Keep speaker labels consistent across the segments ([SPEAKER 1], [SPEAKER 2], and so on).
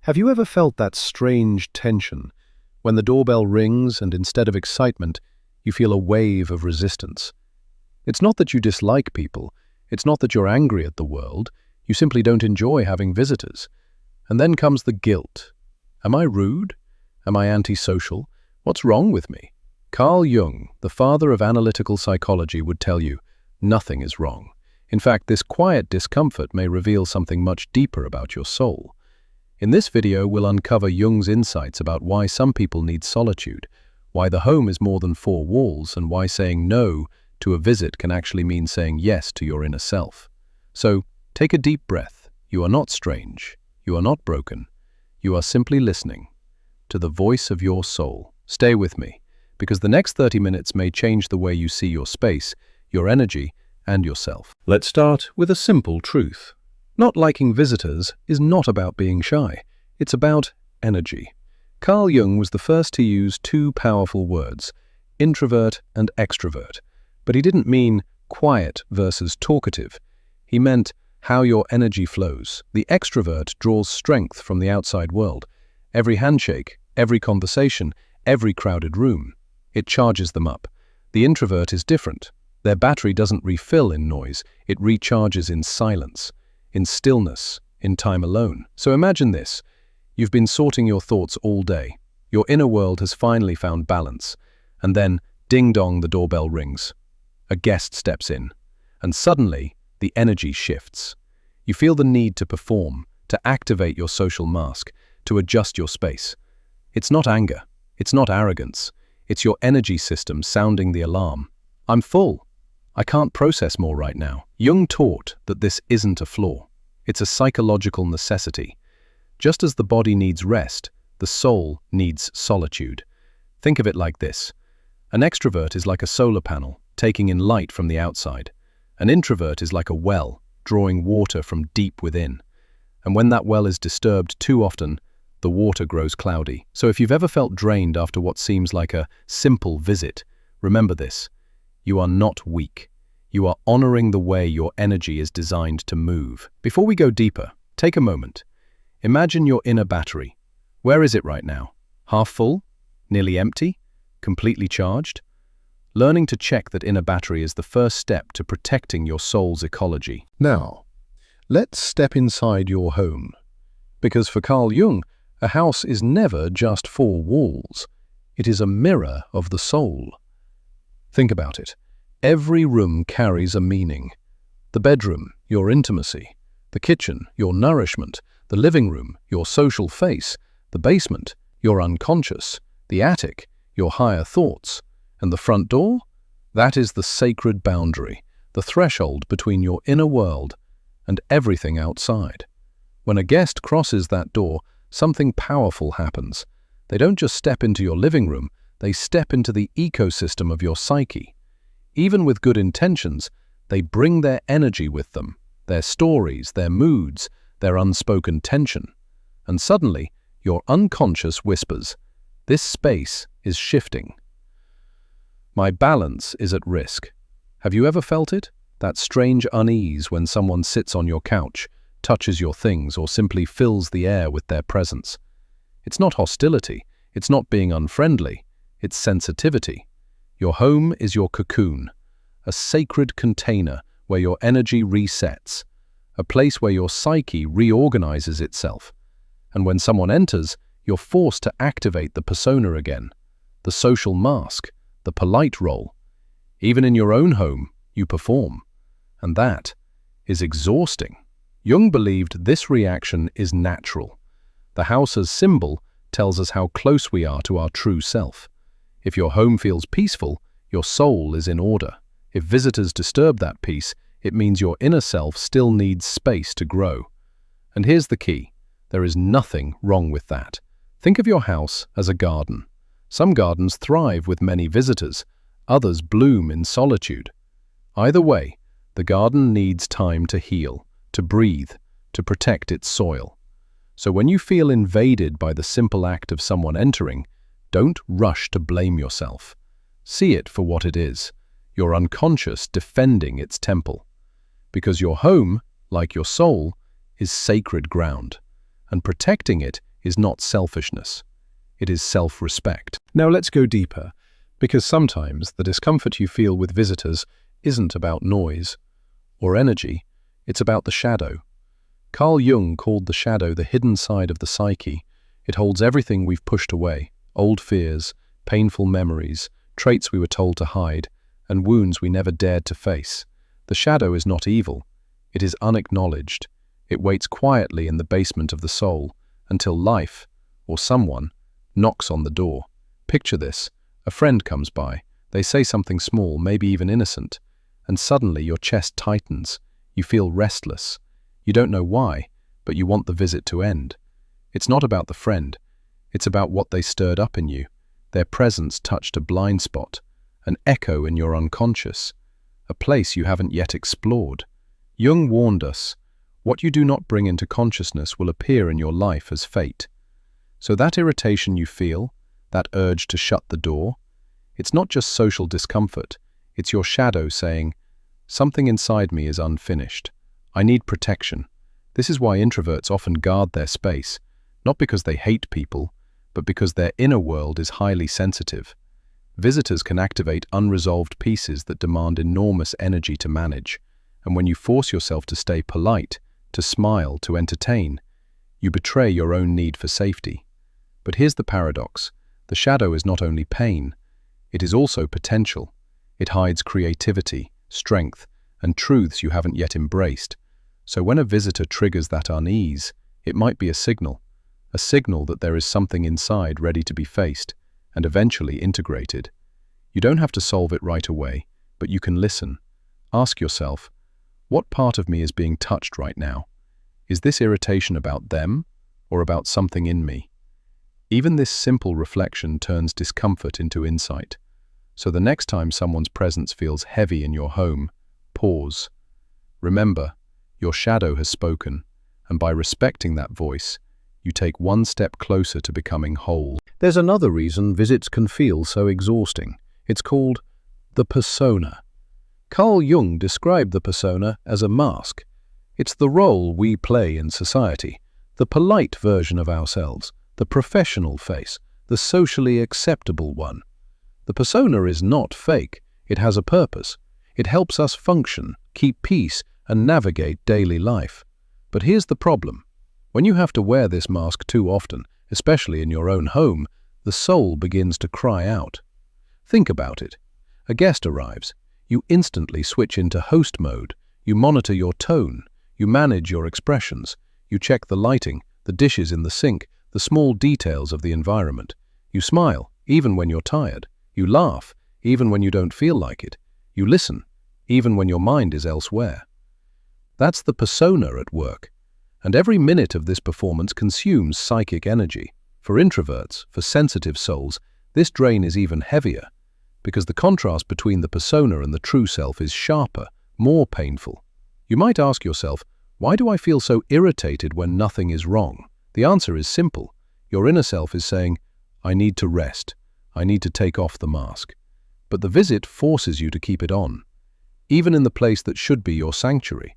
[SPEAKER 1] Have you ever felt that strange tension when the doorbell rings and instead of excitement, you feel a wave of resistance? It's not that you dislike people, it's not that you're angry at the world, you simply don't enjoy having visitors. And then comes the guilt. Am I rude? Am I antisocial? What's wrong with me? Carl Jung, the father of analytical psychology, would tell you, nothing is wrong. In fact, this quiet discomfort may reveal something much deeper about your soul. In this video, we'll uncover Jung's insights about why some people need solitude, why the home is more than four walls, and why saying no to a visit can actually mean saying yes to your inner self. So, take a deep breath. You are not strange. You are not broken. You are simply listening to the voice of your soul. Stay with me, because the next 30 minutes may change the way you see your space, your energy, and yourself. Let's start with a simple truth. Not liking visitors is not about being shy. It's about energy. Carl Jung was the first to use two powerful words, introvert and extrovert. But he didn't mean quiet versus talkative. He meant how your energy flows. The extrovert draws strength from the outside world. Every handshake, every conversation, every crowded room. It charges them up. The introvert is different. Their battery doesn't refill in noise. It recharges in silence, in stillness, in time alone. So imagine this. You've been sorting your thoughts all day. Your inner world has finally found balance. And then, ding-dong, the doorbell rings. A guest steps in. And suddenly, the energy shifts. You feel the need to perform, to activate your social mask, to adjust your space. It's not anger. It's not arrogance. It's your energy system sounding the alarm. I'm full. I can't process more right now. Jung taught that this isn't a flaw. It's a psychological necessity. Just as the body needs rest, the soul needs solitude. Think of it like this. An extrovert is like a solar panel, taking in light from the outside. An introvert is like a well, drawing water from deep within. And when that well is disturbed too often, the water grows cloudy. So if you've ever felt drained after what seems like a simple visit, remember this. You are not weak. You are honoring the way your energy is designed to move. Before we go deeper, take a moment. Imagine your inner battery. Where is it right now? Half full? Nearly empty? Completely charged? Learning to check that inner battery is the first step to protecting your soul's ecology. Now, let's step inside your home. Because for Carl Jung, a house is never just four walls. It is a mirror of the soul. Think about it. Every room carries a meaning. The bedroom, your intimacy. The kitchen, your nourishment. The living room, your social face. The basement, your unconscious. The attic, your higher thoughts. And the front door? That is the sacred boundary, the threshold between your inner world and everything outside. When a guest crosses that door, something powerful happens. They don't just step into your living room, they step into the ecosystem of your psyche. Even with good intentions, they bring their energy with them, their stories, their moods, their unspoken tension. And suddenly, your unconscious whispers, "This space is shifting. My balance is at risk." Have you ever felt it? That strange unease when someone sits on your couch, touches your things, or simply fills the air with their presence. It's not hostility. It's not being unfriendly. It's sensitivity. Your home is your cocoon, a sacred container where your energy resets, a place where your psyche reorganizes itself. And when someone enters, you're forced to activate the persona again, the social mask, the polite role. Even in your own home, you perform. And that is exhausting. Jung believed this reaction is natural. The house as symbol tells us how close we are to our true self. If your home feels peaceful, your soul is in order. If visitors disturb that peace, it means your inner self still needs space to grow. And here's the key. There is nothing wrong with that. Think of your house as a garden. Some gardens thrive with many visitors, others bloom in solitude. Either way, the garden needs time to heal, to breathe, to protect its soil. So when you feel invaded by the simple act of someone entering, don't rush to blame yourself. See it for what it is, your unconscious defending its temple. Because your home, like your soul, is sacred ground, and protecting it is not selfishness. It is self-respect. Now let's go deeper, because sometimes the discomfort you feel with visitors isn't about noise or energy, it's about the shadow. Carl Jung called the shadow the hidden side of the psyche. It holds everything we've pushed away, old fears, painful memories, traits we were told to hide, and wounds we never dared to face. The shadow is not evil. It is unacknowledged. It waits quietly in the basement of the soul until life, or someone, knocks on the door. Picture this. A friend comes by. They say something small, maybe even innocent, and suddenly your chest tightens. You feel restless. You don't know why, but you want the visit to end. It's not about the friend. It's about what they stirred up in you. Their presence touched a blind spot, an echo in your unconscious, a place you haven't yet explored. Jung warned us, what you do not bring into consciousness will appear in your life as fate. So that irritation you feel, that urge to shut the door, it's not just social discomfort, it's your shadow saying, something inside me is unfinished. I need protection. This is why introverts often guard their space, not because they hate people, but because their inner world is highly sensitive. Visitors can activate unresolved pieces that demand enormous energy to manage, and when you force yourself to stay polite, to smile, to entertain, you betray your own need for safety. But here's the paradox. The shadow is not only pain, it is also potential. It hides creativity, strength, and truths you haven't yet embraced. So when a visitor triggers that unease, it might be a signal that there is something inside ready to be faced and eventually integrated. You don't have to solve it right away, but you can listen. Ask yourself, what part of me is being touched right now? Is this irritation about them or about something in me? Even this simple reflection turns discomfort into insight. So the next time someone's presence feels heavy in your home, pause. Remember, your shadow has spoken, and by respecting that voice, you take one step closer to becoming whole. There's another reason visits can feel so exhausting. It's called the persona. Carl Jung described the persona as a mask. It's the role we play in society, the polite version of ourselves, the professional face, the socially acceptable one. The persona is not fake. It has a purpose. It helps us function, keep peace, and navigate daily life. But here's the problem. When you have to wear this mask too often, especially in your own home, the soul begins to cry out. Think about it. A guest arrives. You instantly switch into host mode. You monitor your tone. You manage your expressions. You check the lighting, the dishes in the sink, the small details of the environment. You smile, even when you're tired. You laugh, even when you don't feel like it. You listen, even when your mind is elsewhere. That's the persona at work. And every minute of this performance consumes psychic energy. For introverts, for sensitive souls, this drain is even heavier, because the contrast between the persona and the true self is sharper, more painful. You might ask yourself, why do I feel so irritated when nothing is wrong? The answer is simple. Your inner self is saying, I need to rest. I need to take off the mask. But the visit forces you to keep it on, even in the place that should be your sanctuary.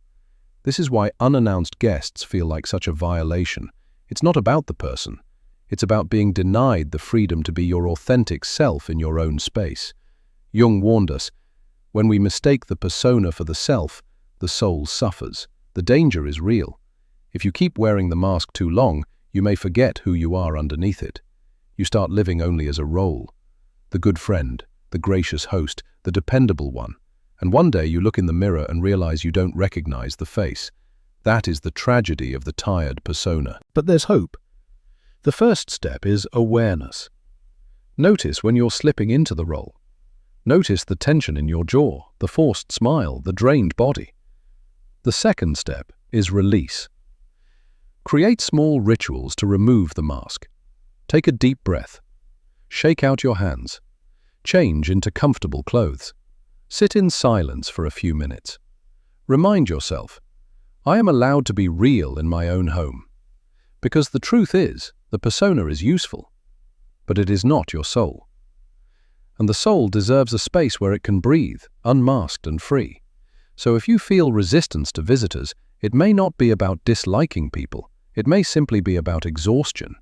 [SPEAKER 1] This is why unannounced guests feel like such a violation. It's not about the person. It's about being denied the freedom to be your authentic self in your own space. Jung warned us, when we mistake the persona for the self, the soul suffers. The danger is real. If you keep wearing the mask too long, you may forget who you are underneath it. You start living only as a role. The good friend, the gracious host, the dependable one. And one day you look in the mirror and realize you don't recognize the face. That is the tragedy of the tired persona. But there's hope. The first step is awareness. Notice when you're slipping into the role. Notice the tension in your jaw, the forced smile, the drained body. The second step is release. Create small rituals to remove the mask. Take a deep breath. Shake out your hands. Change into comfortable clothes. Sit in silence for a few minutes. Remind yourself, I am allowed to be real in my own home. Because the truth is, the persona is useful, but it is not your soul. And the soul deserves a space where it can breathe, unmasked and free. So if you feel resistance to visitors, it may not be about disliking people. It may simply be about exhaustion.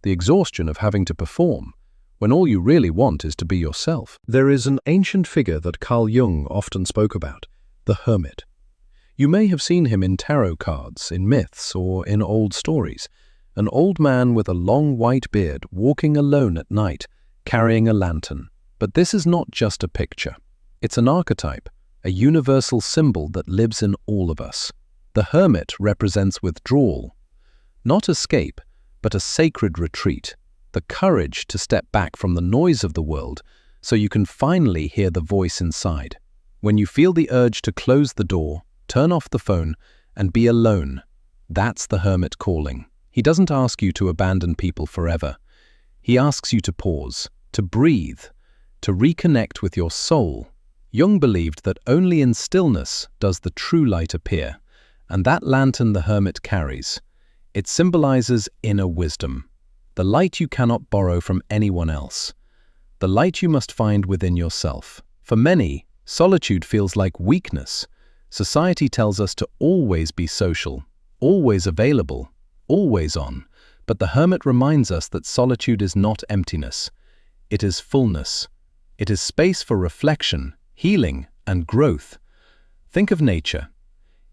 [SPEAKER 1] the exhaustion of having to perform, when all you really want is to be yourself. There is an ancient figure that Carl Jung often spoke about, the Hermit. You may have seen him in tarot cards, in myths, or in old stories. An old man with a long white beard walking alone at night, carrying a lantern. But this is not just a picture. It's an archetype, a universal symbol that lives in all of us. The hermit represents withdrawal, not escape, but a sacred retreat, the courage to step back from the noise of the world so you can finally hear the voice inside. When you feel the urge to close the door, turn off the phone, and be alone, that's the hermit calling. He doesn't ask you to abandon people forever. He asks you to pause, to breathe, to reconnect with your soul. Jung believed that only in stillness does the true light appear, and that lantern the hermit carries. It symbolizes inner wisdom, the light you cannot borrow from anyone else, the light you must find within yourself. For many, solitude feels like weakness. Society tells us to always be social, always available, always on, but the hermit reminds us that solitude is not emptiness. It is fullness. It is space for reflection, healing, and growth. Think of nature.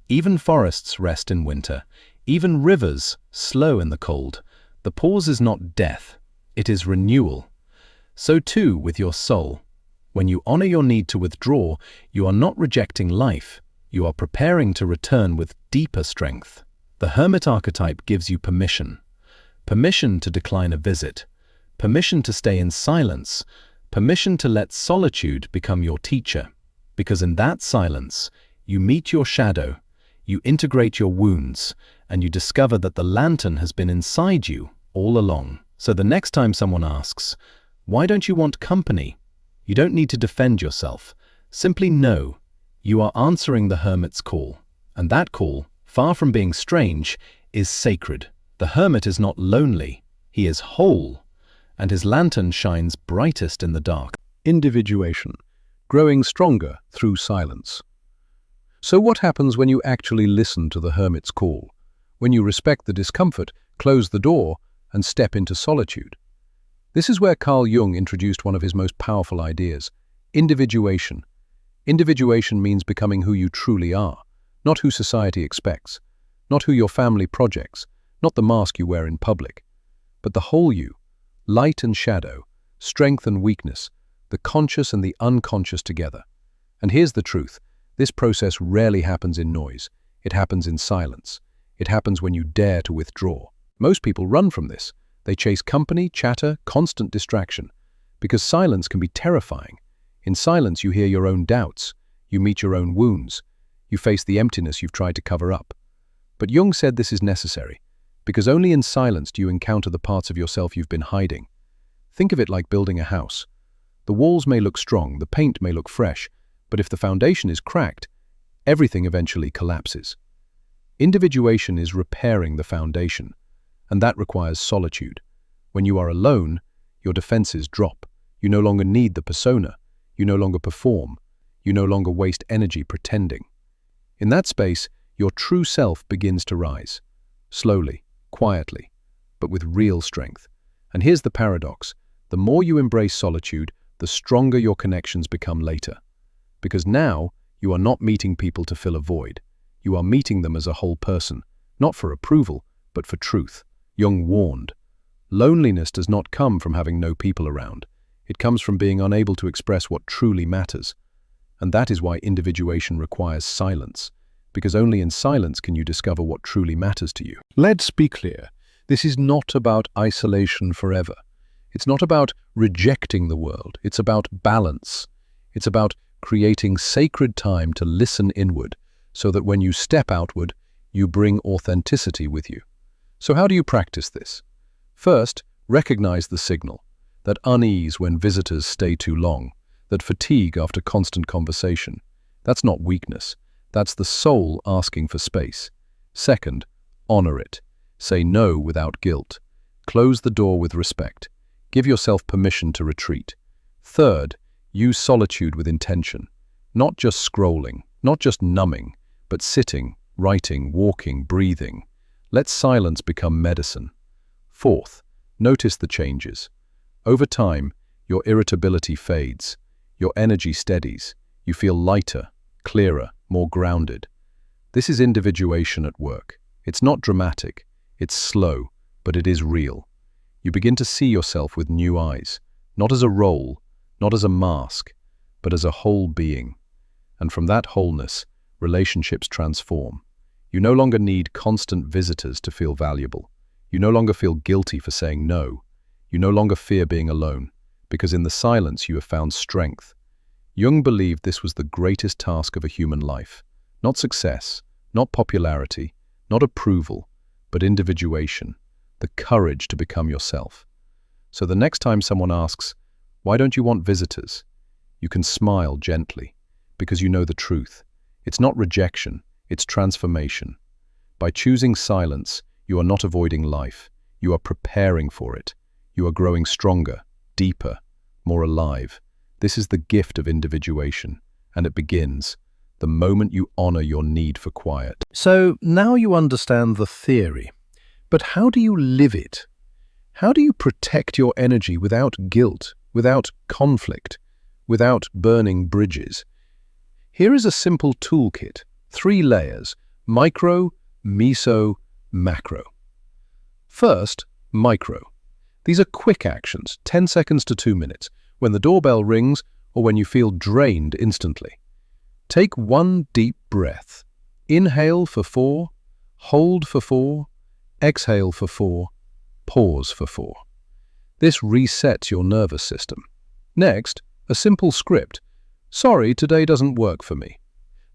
[SPEAKER 1] Even forests rest in winter. Even rivers slow in the cold. The pause is not death. It is renewal. So too with your soul. When you honor your need to withdraw, you are not rejecting life. You are preparing to return with deeper strength. The hermit archetype gives you permission. Permission to decline a visit. Permission to stay in silence. Permission to let solitude become your teacher. Because in that silence, you meet your shadow, you integrate your wounds, and you discover that the lantern has been inside you all along. So the next time someone asks, "Why don't you want company?" you don't need to defend yourself. Simply know you are answering the hermit's call. And that call, far from being strange, is sacred. The hermit is not lonely. He is whole, and his lantern shines brightest in the dark. Individuation, growing stronger through silence. So what happens when you actually listen to the hermit's call? When you respect the discomfort, close the door, and step into solitude? This is where Carl Jung introduced one of his most powerful ideas, individuation. Individuation means becoming who you truly are, not who society expects, not who your family projects, not the mask you wear in public, but the whole you, light and shadow, strength and weakness, the conscious and the unconscious together. And here's the truth. This process rarely happens in noise. It happens in silence. It happens when you dare to withdraw. Most people run from this. They chase company, chatter, constant distraction. Because silence can be terrifying. In silence, you hear your own doubts. You meet your own wounds. You face the emptiness you've tried to cover up. But Jung said this is necessary, because only in silence do you encounter the parts of yourself you've been hiding. Think of it like building a house. The walls may look strong, the paint may look fresh, but if the foundation is cracked, everything eventually collapses. Individuation is repairing the foundation, and that requires solitude. When you are alone, your defenses drop. You no longer need the persona. You no longer perform. You no longer waste energy pretending. In that space, your true self begins to rise. Slowly, quietly, but with real strength. And here's the paradox. The more you embrace solitude, the stronger your connections become later. Because now, you are not meeting people to fill a void. You are meeting them as a whole person, not for approval, but for truth. Jung warned, loneliness does not come from having no people around. It comes from being unable to express what truly matters. And that is why individuation requires silence, because only in silence can you discover what truly matters to you. Let's be clear. This is not about isolation forever. It's not about rejecting the world. It's about balance. It's about creating sacred time to listen inward, so that when you step outward, you bring authenticity with you. So how do you practice this? First, recognize the signal, that unease when visitors stay too long, that fatigue after constant conversation. That's not weakness. That's the soul asking for space. Second, honor it. Say no without guilt. Close the door with respect. Give yourself permission to retreat. Third, use solitude with intention. Not just scrolling, not just numbing, but sitting, writing, walking, breathing. Let silence become medicine. Fourth, Notice the changes. Over time, your irritability fades, your energy steadies, you feel lighter, clearer, more grounded. This is individuation at work. It's not dramatic, it's slow, but it is real. You begin to see yourself with new eyes, not as a role, not as a mask, but as a whole being. And from that wholeness, relationships transform. You no longer need constant visitors to feel valuable. You no longer feel guilty for saying no. You no longer fear being alone, because in the silence you have found strength. Jung believed this was the greatest task of a human life. Not success, not popularity, not approval, but individuation, the courage to become yourself. So the next time someone asks, "Why don't you want visitors?" you can smile gently, because you know the truth. It's not rejection, it's transformation. By choosing silence, you are not avoiding life. You are preparing for it. You are growing stronger, deeper, more alive. This is the gift of individuation, and it begins the moment you honor your need for quiet.
[SPEAKER 2] So now you understand the theory, but how do you live it? How do you protect your energy without guilt, without conflict, without burning bridges? Here is a simple toolkit, 3 layers: micro, meso, macro. First, micro. These are quick actions, 10 seconds to 2 minutes, when the doorbell rings or when you feel drained instantly. Take 1 deep breath. Inhale for 4, hold for 4, exhale for 4, pause for 4. This resets your nervous system. Next, a simple script. Sorry, today doesn't work for me.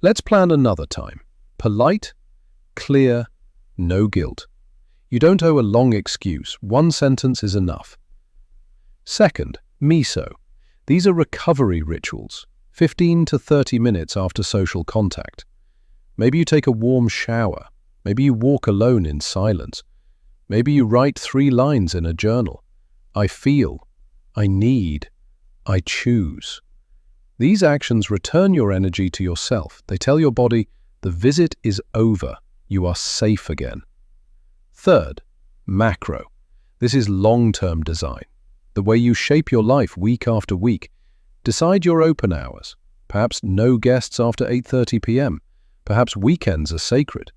[SPEAKER 2] Let's plan another time. Polite, clear, no guilt. You don't owe a long excuse. 1 sentence is enough. Second, meso. These are recovery rituals, 15 to 30 minutes after social contact. Maybe you take a warm shower. Maybe you walk alone in silence. Maybe you write 3 lines in a journal. I feel, I need, I choose. These actions return your energy to yourself. They tell your body, the visit is over. You are safe again. Third, macro. This is long-term design. The way you shape your life week after week. Decide your open hours. Perhaps no guests after 8:30 p.m. Perhaps weekends are sacred.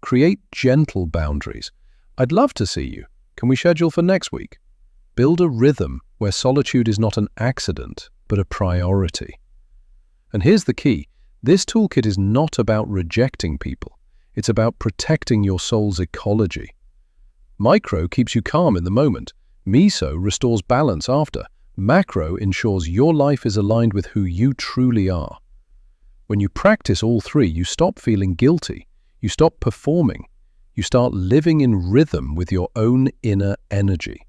[SPEAKER 2] Create gentle boundaries. I'd love to see you. Can we schedule for next week? Build a rhythm where solitude is not an accident, but a priority. And here's the key. This toolkit is not about rejecting people. It's about protecting your soul's ecology. Micro keeps you calm in the moment. Meso restores balance after. Macro ensures your life is aligned with who you truly are. When you practice all 3, you stop feeling guilty. You stop performing. You start living in rhythm with your own inner energy.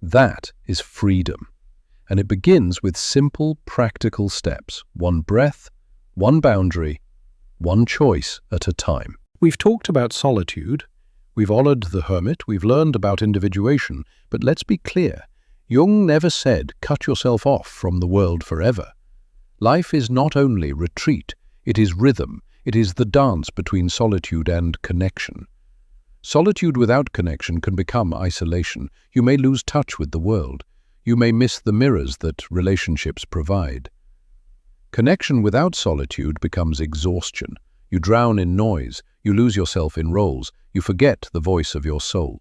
[SPEAKER 2] That is freedom. And it begins with simple, practical steps. 1 breath, 1 boundary, 1 choice at a time. We've talked about solitude. We've honored the hermit. We've learned about individuation. But let's be clear. Jung never said, cut yourself off from the world forever. Life is not only retreat. It is rhythm. It is the dance between solitude and connection. Solitude without connection can become isolation. You may lose touch with the world. You may miss the mirrors that relationships provide. Connection without solitude becomes exhaustion. You drown in noise. You lose yourself in roles. You forget the voice of your soul.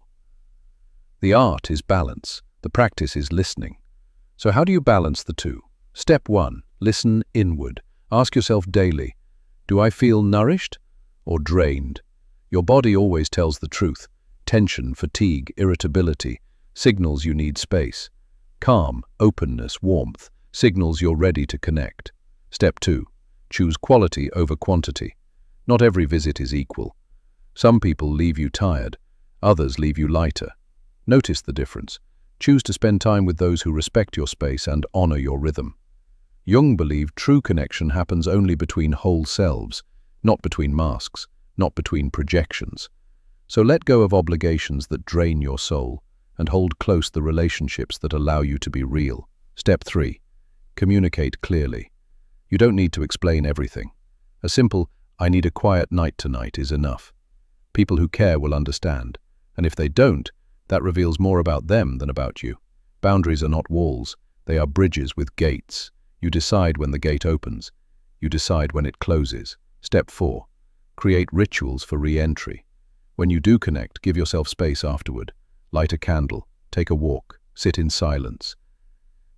[SPEAKER 2] The art is balance. The practice is listening. So how do you balance the 2? Step 1. Listen inward. Ask yourself daily, do I feel nourished or drained? Your body always tells the truth. Tension, fatigue, irritability, signals you need space. Calm, openness, warmth, signals you're ready to connect. Step 2. Choose quality over quantity. Not every visit is equal. Some people leave you tired, others leave you lighter. Notice the difference. Choose to spend time with those who respect your space and honor your rhythm. Jung believed true connection happens only between whole selves, not between masks, not between projections. So let go of obligations that drain your soul and hold close the relationships that allow you to be real. Step 3. Communicate clearly. You don't need to explain everything. A simple, I need a quiet night tonight is enough. People who care will understand, and if they don't,
[SPEAKER 1] That reveals more about them than about you. Boundaries are not walls, they are bridges with gates. You decide when the gate opens. You decide when it closes. Step 4. Create rituals for re-entry. When you do connect, give yourself space afterward. Light a candle, take a walk, sit in silence.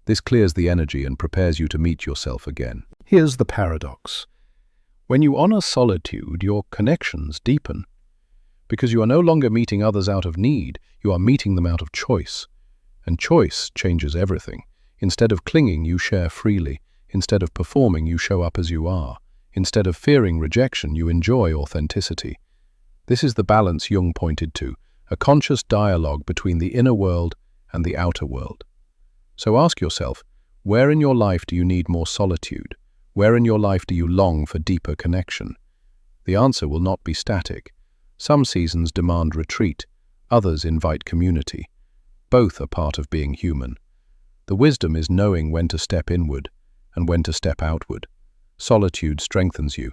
[SPEAKER 1] This clears the energy and prepares you to meet yourself again.
[SPEAKER 2] Here's the paradox. When you honor solitude, your connections deepen. Because you are no longer meeting others out of need, you are meeting them out of choice. And choice changes everything. Instead of clinging, you share freely. Instead of performing, you show up as you are. Instead of fearing rejection, you enjoy authenticity. This is the balance Jung pointed to, a conscious dialogue between the inner world and the outer world. So ask yourself, where in your life do you need more solitude? Where in your life do you long for deeper connection? The answer will not be static. Some seasons demand retreat, others invite community. Both are part of being human. The wisdom is knowing when to step inward and when to step outward. Solitude strengthens you.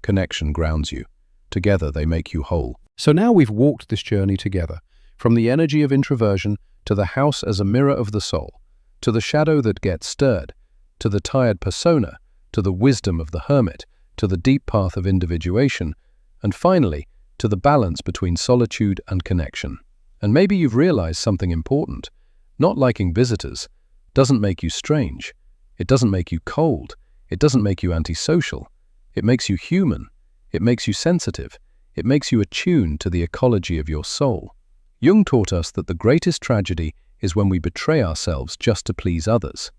[SPEAKER 2] Connection grounds you. Together they make you whole. So now we've walked this journey together, from the energy of introversion to the house as a mirror of the soul, to the shadow that gets stirred, to the tired persona, to the wisdom of the hermit, to the deep path of individuation, and finally, to the balance between solitude and connection. And maybe you've realized something important. Not liking visitors doesn't make you strange. It doesn't make you cold. It doesn't make you antisocial. It makes you human. It makes you sensitive. It makes you attuned to the ecology of your soul. Jung taught us that the greatest tragedy is when we betray ourselves just to please others.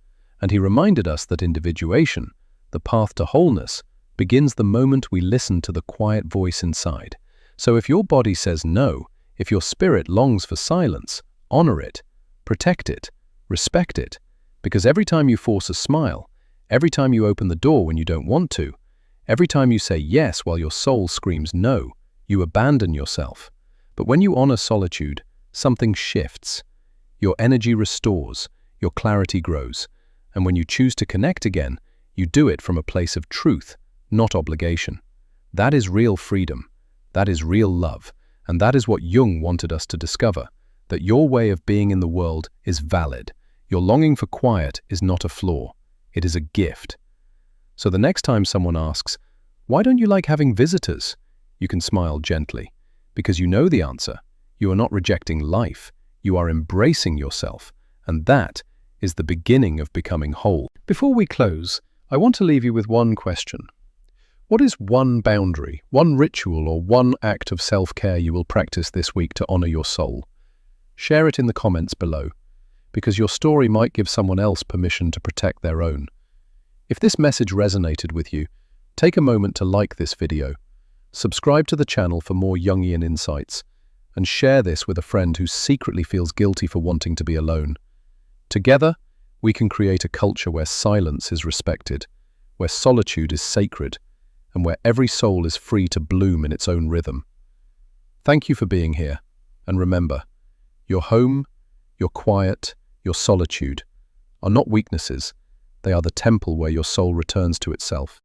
[SPEAKER 2] And he reminded us that individuation, the path to wholeness, begins the moment we listen to the quiet voice inside. So if your body says no, if your spirit longs for silence, honor it, protect it, respect it. Because every time you force a smile, every time you open the door when you don't want to, every time you say yes while your soul screams no, you abandon yourself. But when you honor solitude, something shifts. Your energy restores, your clarity grows, and when you choose to connect again, you do it from a place of truth, not obligation. That is real freedom. That is real love. And that is what Jung wanted us to discover, that your way of being in the world is valid. Your longing for quiet is not a flaw. It is a gift. So the next time someone asks, "Why don't you like having visitors?" you can smile gently, because you know the answer. You are not rejecting life. You are embracing yourself. And that is the beginning of becoming whole. Before we close, I want to leave you with one question. What is one boundary, one ritual, or one act of self-care you will practice this week to honor your soul? Share it in the comments below, because your story might give someone else permission to protect their own. If this message resonated with you, take a moment to like this video, subscribe to the channel for more Jungian insights, and share this with a friend who secretly feels guilty for wanting to be alone. Together, we can create a culture where silence is respected, where solitude is sacred, and where every soul is free to bloom in its own rhythm. Thank you for being here, and remember, your home, your quiet, your solitude are not weaknesses. They are the temple where your soul returns to itself.